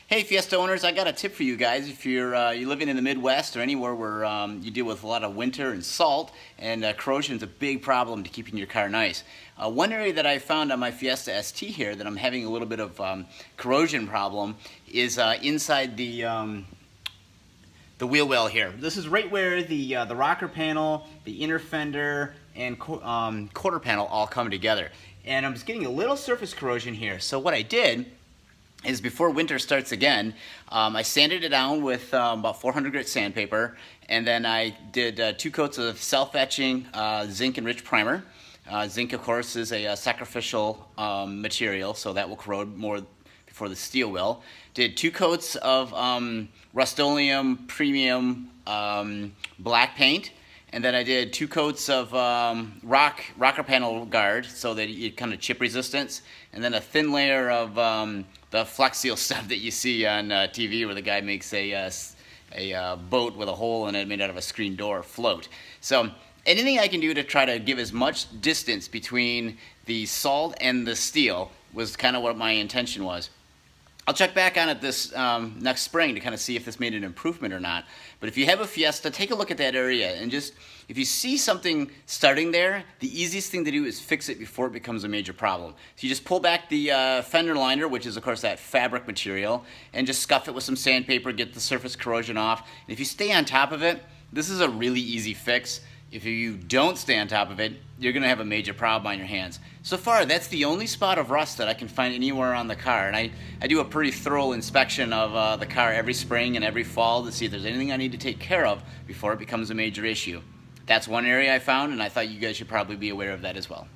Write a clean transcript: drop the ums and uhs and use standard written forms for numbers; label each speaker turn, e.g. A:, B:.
A: Hey Fiesta owners, I got a tip for you guys. If you're living in the Midwest or anywhere where you deal with a lot of winter and salt, and corrosion is a big problem to keeping your car nice. One area that I found on my Fiesta ST here that I'm having a little bit of corrosion problem is inside the wheel well here. This is right where the rocker panel, the inner fender, and quarter panel all come together. And I'm just getting a little surface corrosion here. So what I did is, before winter starts again, I sanded it down with about 400 grit sandpaper, and then I did 2 coats of self-etching zinc enriched primer. Zinc, of course, is a sacrificial material, so that will corrode more before the steel will. Did 2 coats of Rust-Oleum premium black paint, and then I did 2 coats of rocker panel guard so that it kind of chip resistance, and then a thin layer of the Flex Seal stuff that you see on TV where the guy makes a boat with a hole in it made out of a screen door float. So anything I can do to try to give as much distance between the salt and the steel was kind of what my intention was. I'll check back on it this next spring to kind of see if this made an improvement or not. But if you have a Fiesta, take a look at that area, and just, if you see something starting there, the easiest thing to do is fix it before it becomes a major problem. So you just pull back the fender liner, which is of course that fabric material, and just scuff it with some sandpaper, get the surface corrosion off. And if you stay on top of it, this is a really easy fix. If you don't stay on top of it, you're going to have a major problem on your hands. So far, that's the only spot of rust that I can find anywhere on the car. And I do a pretty thorough inspection of the car every spring and every fall to see if there's anything I need to take care of before it becomes a major issue. That's one area I found, and I thought you guys should probably be aware of that as well.